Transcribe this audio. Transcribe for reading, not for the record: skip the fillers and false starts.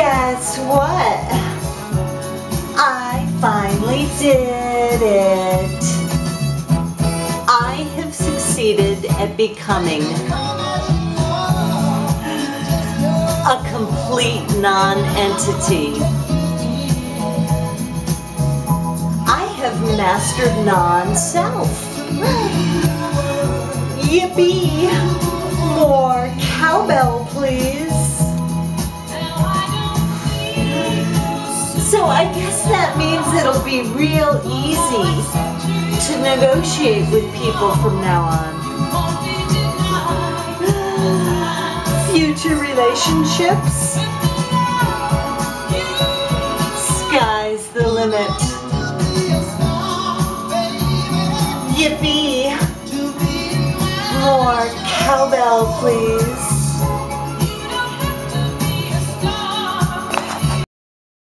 Guess what? I finally did it. I have succeeded at becoming a complete non-entity. I have mastered non-self. Yippee! More cowbell, please. So I guess that means it'll be real easy to negotiate with people from now on. Future relationships? Sky's the limit. Yippee! More cowbell, please.